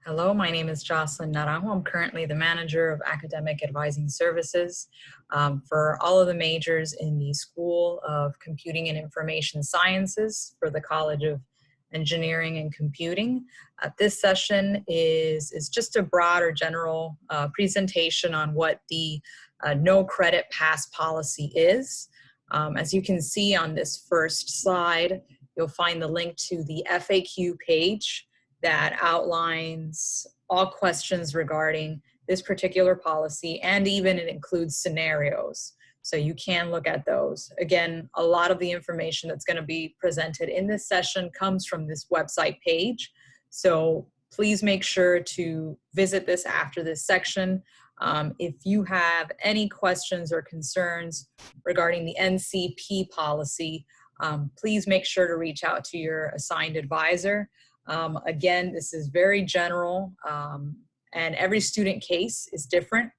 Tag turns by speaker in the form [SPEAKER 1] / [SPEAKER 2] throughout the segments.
[SPEAKER 1] Hello, my name is Joselyn Naranjo. I'm currently the manager of academic advising services for all of the majors in the School of Computing and Information Sciences for the College of Engineering and Computing. This session is just a broad or general presentation on what the no credit pass policy is. As you can see on this first slide, you'll find the link to the FAQ page that outlines all questions regarding this particular policy, and even it includes scenarios. So you can look at those. Again, a lot of the information that's going to be presented in this session comes from this website page. So please make sure to visit this after this section. If you have any questions or concerns regarding the NCP policy, please make sure to reach out to your assigned advisor. Again, this is very general, and every student case is different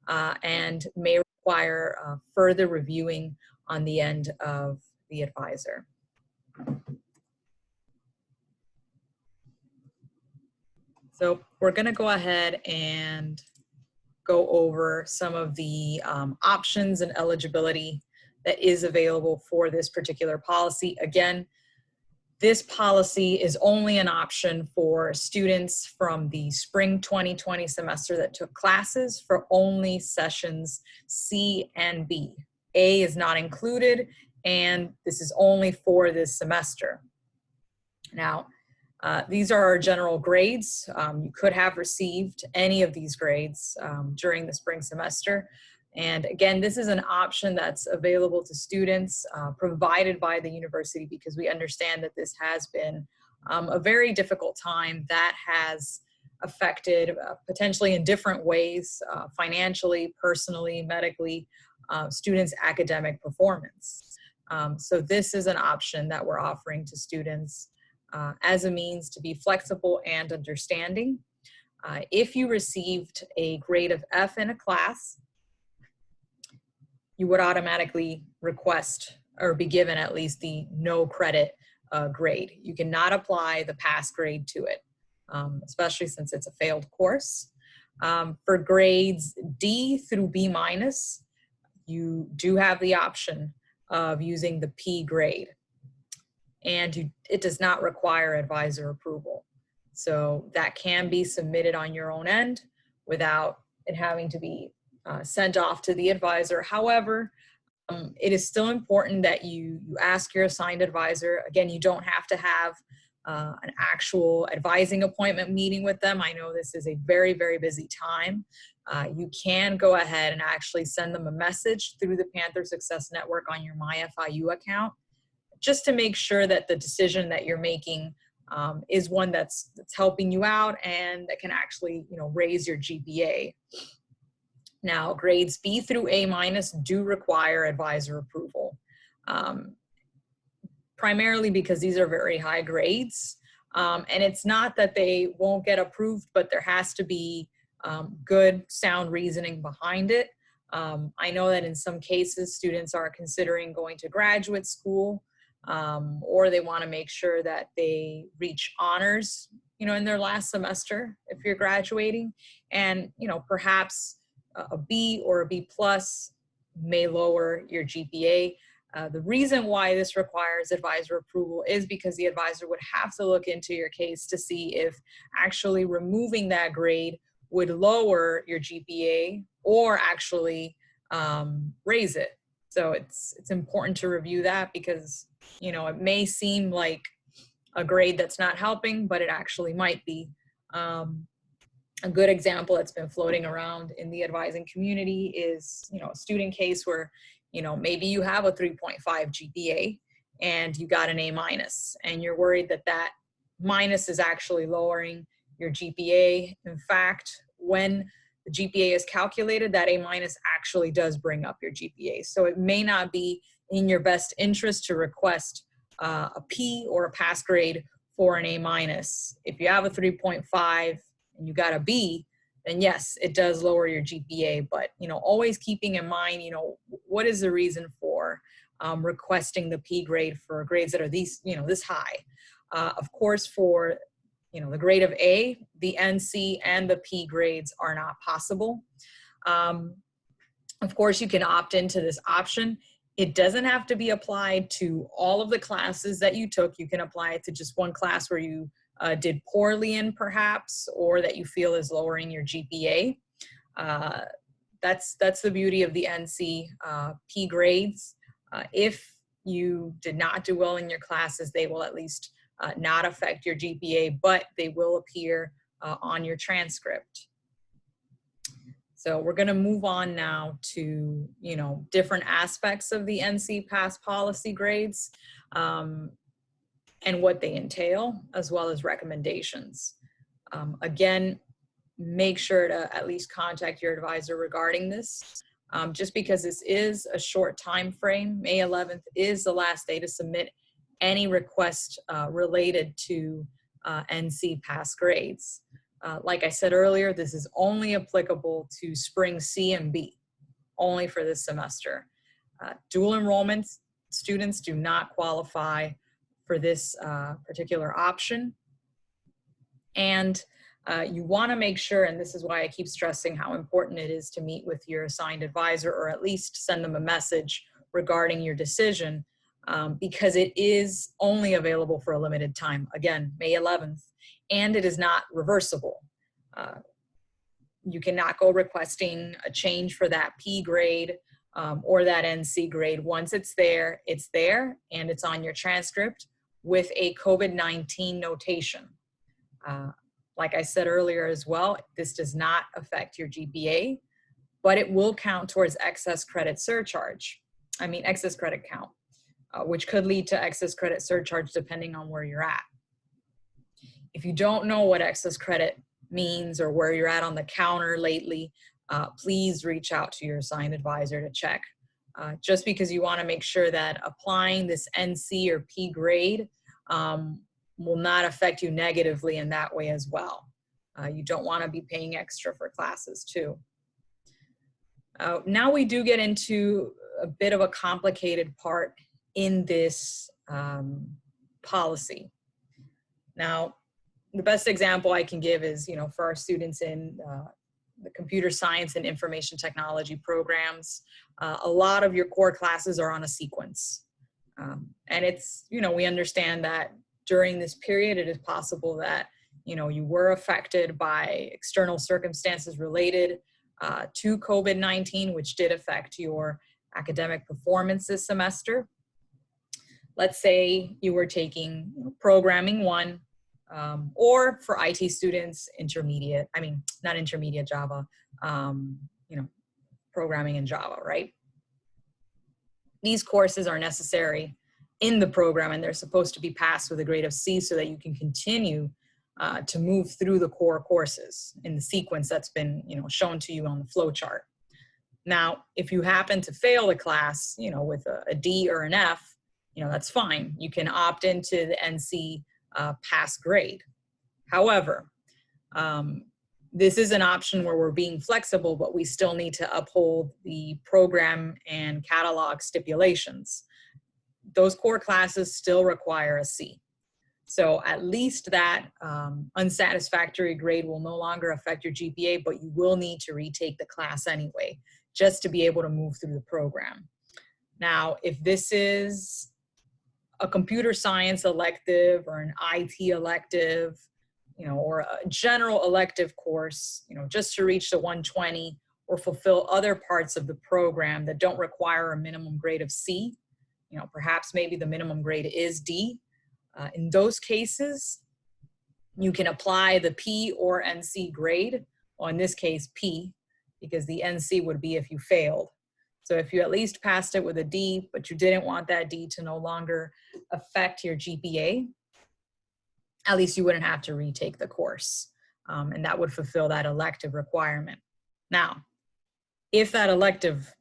[SPEAKER 1] and may require further reviewing on the end of the advisor. So we're going to go ahead and go over some of the options and eligibility that is available for this particular policy. Again, this policy is only an option for students from the spring 2020 semester that took classes for only sessions C and B. A is not included, and this is only for this semester. Now, these are our general grades. You could have received any of these grades during the spring semester. And again, this is an option that's available to students provided by the university, because we understand that this has been a very difficult time that has affected potentially in different ways, financially, personally, medically, students' academic performance. So this is an option that we're offering to students as a means to be flexible and understanding. If you received a grade of F in a class, you would automatically request or be given at least the no credit grade. You cannot apply the pass grade to it, especially since it's a failed course. For grades D through B minus, you do have the option of using the P grade, and it does not require advisor approval. So that can be submitted on your own end without it having to be sent off to the advisor. However, it is still important that you ask your assigned advisor. Again, you don't have to have an actual advising appointment meeting with them. I know this is a very, very busy time. You can go ahead and actually send them a message through the Panther Success Network on your MyFIU account, just to make sure that the decision that you're making is one that's helping you out and that can actually, raise your GPA. Now, grades B through A minus do require advisor approval, primarily because these are very high grades. And it's not that they won't get approved, but there has to be good, sound reasoning behind it. I know that in some cases, students are considering going to graduate school, or they want to make sure that they reach honors, in their last semester if you're graduating. And, perhaps a B or a B plus may lower your GPA. The reason why this requires advisor approval is because the advisor would have to look into your case to see if actually removing that grade would lower your GPA or actually raise it. So it's important to review that, because it may seem like a grade that's not helping, but it actually might be. A good example that's been floating around in the advising community is, a student case where, maybe you have a 3.5 GPA and you got an A minus, and you're worried that that minus is actually lowering your GPA. In fact, when the GPA is calculated, that A minus actually does bring up your GPA. So it may not be in your best interest to request a P or a pass grade for an A minus. If you have a 3.5 and you got a B, then yes, it does lower your GPA. But, always keeping in mind, what is the reason for requesting the P grade for grades that are these, this high? Of course, for the grade of A, the NC and the P grades are not possible. Of course, you can opt into this option. It doesn't have to be applied to all of the classes that you took. You can apply it to just one class where you did poorly in, perhaps, or that you feel is lowering your GPA. That's the beauty of the NC P grades. If you did not do well in your classes, they will at least not affect your GPA, but they will appear on your transcript. So we're going to move on now to, different aspects of the NC pass policy grades and what they entail, as well as recommendations. Again, make sure to at least contact your advisor regarding this. Just because this is a short time frame, May 11th is the last day to submit any request related to NC pass grades. Like I said earlier, this is only applicable to spring C and B, only for this semester. Dual enrollment students do not qualify for this particular option. And you want to make sure, and this is why I keep stressing how important it is to meet with your assigned advisor, or at least send them a message regarding your decision, because it is only available for a limited time. Again, May 11th. And it is not reversible. You cannot go requesting a change for that P grade or that NC grade. Once it's there, and it's on your transcript with a COVID-19 notation. Like I said earlier as well, this does not affect your GPA, but it will count towards excess credit count, which could lead to excess credit surcharge depending on where you're at. If you don't know what excess credit means or where you're at on the counter lately, please reach out to your assigned advisor to check. Just because you want to make sure that applying this NC or P grade will not affect you negatively in that way as well. You don't want to be paying extra for classes too. Now we do get into a bit of a complicated part in this policy. Now, the best example I can give is, for our students in the computer science and information technology programs, a lot of your core classes are on a sequence. And it's, we understand that during this period, it is possible that, you were affected by external circumstances related to COVID-19, which did affect your academic performance this semester. Let's say you were taking programming 1, or for IT students, not intermediate Java, programming in Java, right? These courses are necessary in the program, and they're supposed to be passed with a grade of C so that you can continue to move through the core courses in the sequence that's been, shown to you on the flow chart. Now, if you happen to fail the class, with a D or an F, that's fine. You can opt into the NC pass grade. However, this is an option where we're being flexible, but we still need to uphold the program and catalog stipulations. Those core classes still require a C. So at least that unsatisfactory grade will no longer affect your GPA, but you will need to retake the class anyway, just to be able to move through the program. Now, if this is a computer science elective or an IT elective, or a general elective course, just to reach the 120 or fulfill other parts of the program that don't require a minimum grade of C, perhaps maybe the minimum grade is D. In those cases, you can apply the P or NC grade, or in this case, P, because the NC would be if you failed. So if you at least passed it with a D, but you didn't want that D to no longer affect your GPA, at least you wouldn't have to retake the course. And that would fulfill that elective requirement. Now, if that elective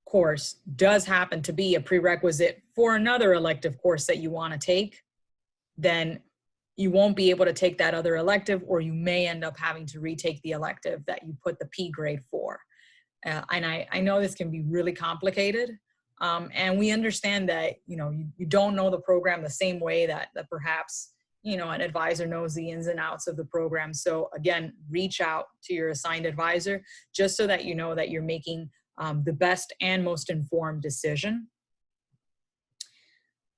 [SPEAKER 1] course does happen to be a prerequisite for another elective course that you want to take, then you won't be able to take that other elective, or you may end up having to retake the elective that you put the P grade for. And I know this can be really complicated, and we understand that you don't know the program the same way that perhaps an advisor knows the ins and outs of the program. So again, reach out to your assigned advisor just so that you know that you're making the best and most informed decision.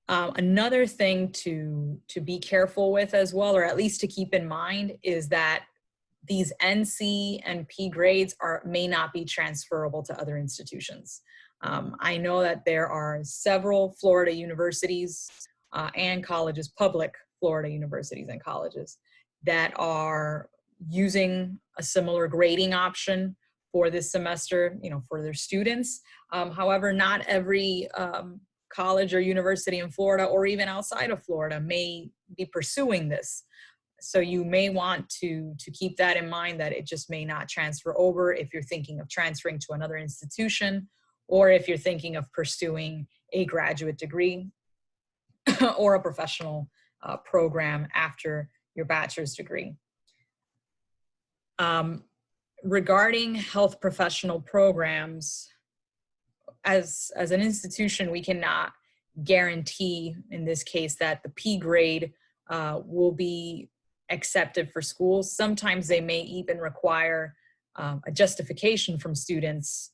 [SPEAKER 1] Another thing to be careful with as well, or at least to keep in mind, is that these NC and P grades may not be transferable to other institutions. I know that there are several Florida universities and colleges, public Florida universities and colleges, that are using a similar grading option for this semester, for their students. However, not every college or university in Florida or even outside of Florida may be pursuing this. So you may want to keep that in mind, that it just may not transfer over if you're thinking of transferring to another institution, or if you're thinking of pursuing a graduate degree or a professional program after your bachelor's degree. Regarding health professional programs, as an institution, we cannot guarantee in this case that the P grade will be accepted for schools. Sometimes they may even require a justification from students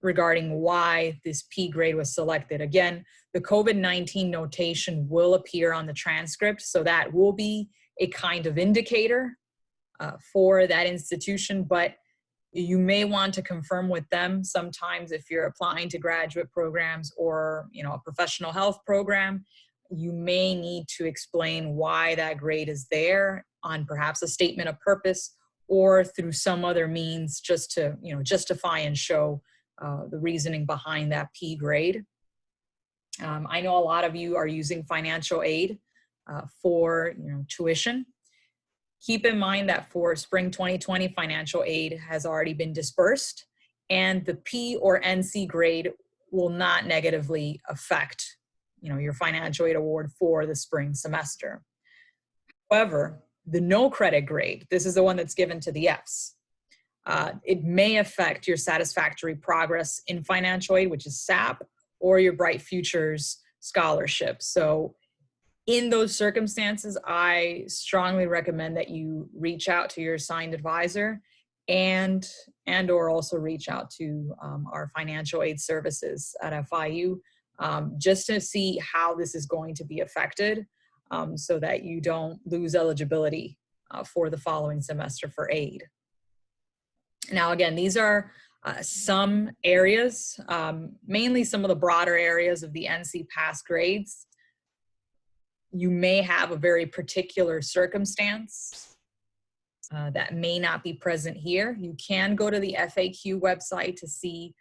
[SPEAKER 1] regarding why this P grade was selected. Again, the COVID-19 notation will appear on the transcript, so that will be a kind of indicator for that institution, but you may want to confirm with them. Sometimes if you're applying to graduate programs or a professional health program, you may need to explain why that grade is there on perhaps a statement of purpose or through some other means, just to justify and show the reasoning behind that P grade. I know a lot of you are using financial aid for tuition. Keep in mind that for spring 2020, financial aid has already been dispersed, and the P or NC grade will not negatively affect your financial aid award for the spring semester. However, the no credit grade, this is the one that's given to the Fs, it may affect your satisfactory progress in financial aid, which is SAP, or your Bright Futures scholarship. So in those circumstances, I strongly recommend that you reach out to your assigned advisor and or also reach out to our financial aid services at FIU just to see how this is going to be affected so that you don't lose eligibility for the following semester for aid. Now, again, these are some areas, mainly some of the broader areas of the NC pass grades. You may have a very particular circumstance that may not be present here. You can go to the FAQ website to see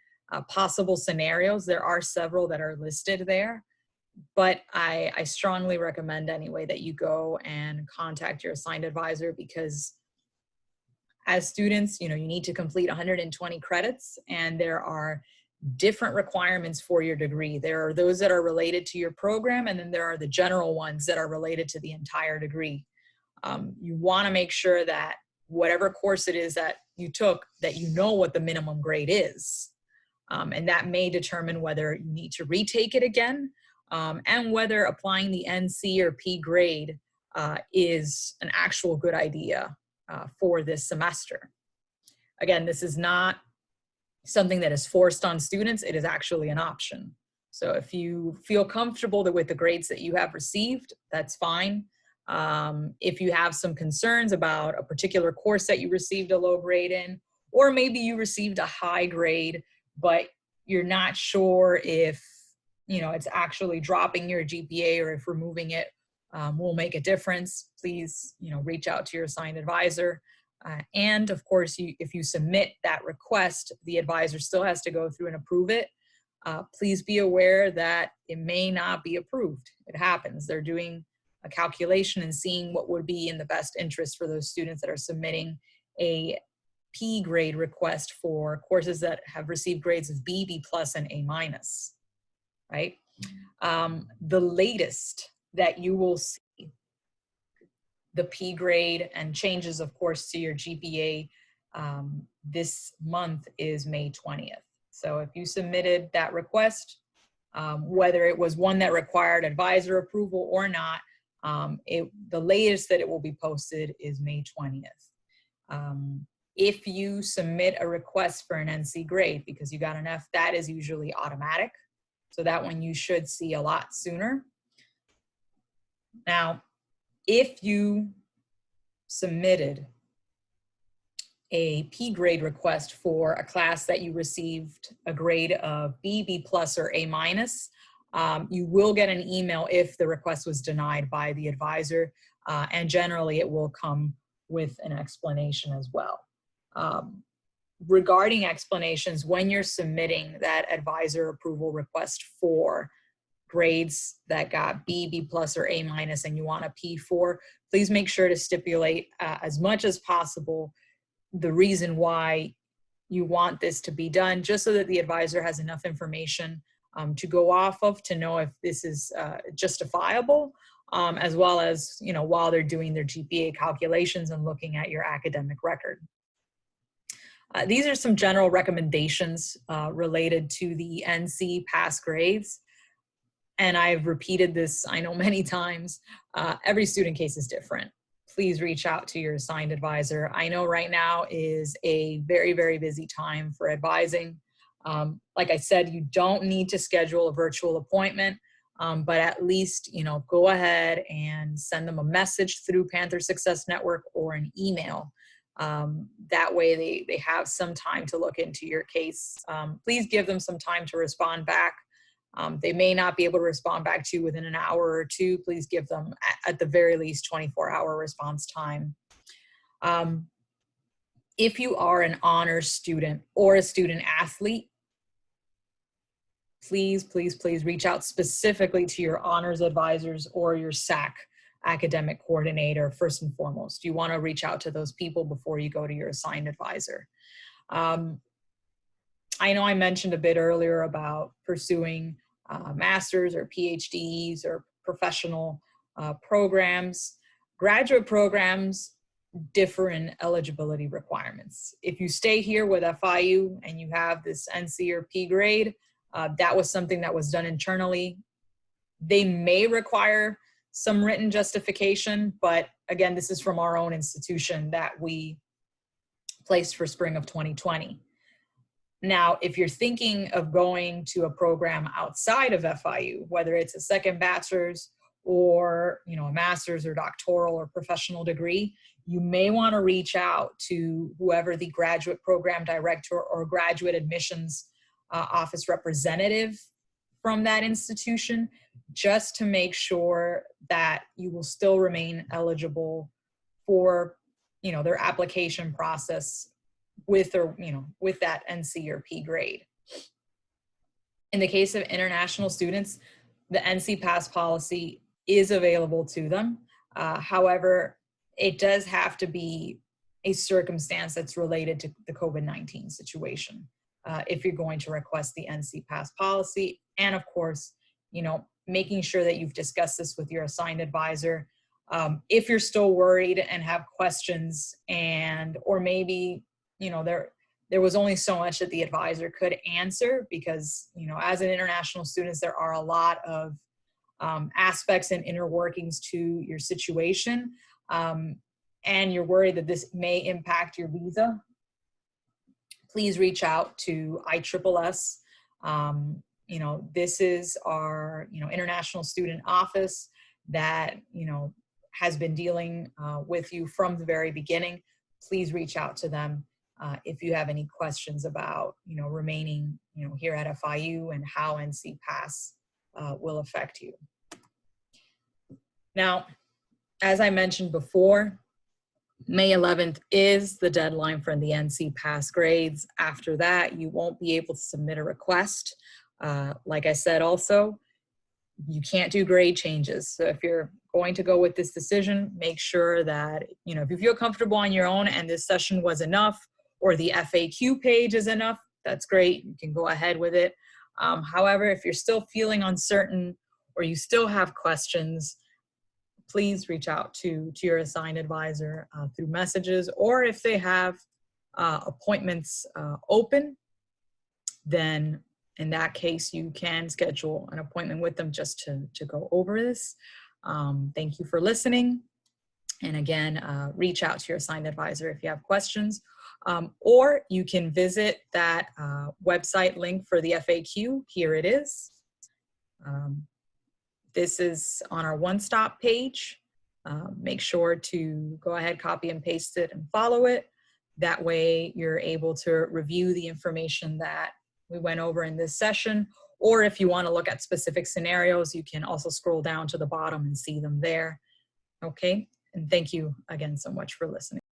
[SPEAKER 1] possible scenarios. There are several that are listed there, but I strongly recommend anyway that you go and contact your assigned advisor, because as students, you need to complete 120 credits, and there are different requirements for your degree. There are those that are related to your program, and then there are the general ones that are related to the entire degree. You want to make sure that whatever course it is that you took, that you know what the minimum grade is. And that may determine whether you need to retake it again, and whether applying the NC or P grade is an actual good idea for this semester. Again, this is not something that is forced on students. It is actually an option. So if you feel comfortable with the grades that you have received, that's fine. If you have some concerns about a particular course that you received a low grade in, or maybe you received a high grade, but you're not sure if it's actually dropping your GPA or if removing it will make a difference, please reach out to your assigned advisor. And of course, if you submit that request, the advisor still has to go through and approve it. Please be aware that it may not be approved. It happens. They're doing a calculation and seeing what would be in the best interest for those students that are submitting a P grade request for courses that have received grades of B, B+, and A-, right? The latest that you will see the P grade and changes, of course, to your GPA this month is May 20th. So if you submitted that request, whether it was one that required advisor approval or not, The latest that it will be posted is May 20th. If you submit a request for an NC grade because you got an F, that is usually automatic. So that one you should see a lot sooner. Now, if you submitted a P grade request for a class that you received a grade of B, B plus, or A minus, you will get an email if the request was denied by the advisor, and generally it will come with an explanation as well. Regarding explanations, when you're submitting that advisor approval request for grades that got B, B plus, or A minus, and you want a P4, please make sure to stipulate as much as possible the reason why you want this to be done, just so that the advisor has enough information to go off of to know if this is justifiable, as well as, you know, while they're doing their GPA calculations and looking at your academic record. These are some general recommendations related to the NC pass grades. And I've repeated this, I know, many times. Every student case is different. Please reach out to your assigned advisor. I know right now is a very, very busy time for advising. Like I said, you don't need to schedule a virtual appointment, but at least, you know, go ahead and send them a message through Panther Success Network or an email. That way they have some time to look into your case. Please give them some time to respond back. They may not be able to respond back to you within an hour or two. Please give them at the very least 24-hour response time. If you are an honors student or a student athlete, please, please, please reach out specifically to your honors advisors or your SAC academic coordinator first and foremost. You want to reach out to those people before you go to your assigned advisor. I know I mentioned a bit earlier about pursuing masters or PhDs or professional programs. Graduate programs differ in eligibility requirements. If you stay here with FIU and you have this NC or P grade, that was something that was done internally. They may require some written justification, but again, this is from our own institution that we placed for spring of 2020. Now, if you're thinking of going to a program outside of FIU, whether it's a second bachelor's or, you know, a master's or doctoral or professional degree, you may want to reach out to whoever the graduate program director or graduate admissions office representative from that institution, just to make sure that you will still remain eligible for, you know, their application process with, or, you know, with that NC or P grade. In the case of international students, the NC Pass policy is available to them. However, it does have to be a circumstance that's related to the COVID-19 situation if you're going to request the NC Pass policy. And of course, you know, making sure that you've discussed this with your assigned advisor. If you're still worried and have questions, and or maybe, you know, there was only so much that the advisor could answer, because, you know, as an international student, there are a lot of aspects and inner workings to your situation, and you're worried that this may impact your visa, please reach out to ISSS. You know, this is our, you know, international student office that, you know, has been dealing with you from the very beginning. Please reach out to them if you have any questions about, you know, remaining, you know, here at FIU and how NC Pass will affect you. Now, as I mentioned before, May 11th is the deadline for the NC Pass grades. After that, you won't be able to submit a request. Like I said, also, you can't do grade changes. So if you're going to go with this decision, make sure that, you know, if you feel comfortable on your own and this session was enough, or the FAQ page is enough, that's great. You can go ahead with it. However, if you're still feeling uncertain or you still have questions, please reach out to your assigned advisor through messages, or if they have appointments open, then in that case, you can schedule an appointment with them just to go over this. Thank you for listening. And again, reach out to your assigned advisor if you have questions. Or you can visit that website link for the FAQ. Here it is. This is on our one-stop page. Make sure to go ahead, copy and paste it and follow it. That way you're able to review the information that we went over in this session. Or if you want to look at specific scenarios, you can also scroll down to the bottom and see them there. Okay, and thank you again so much for listening.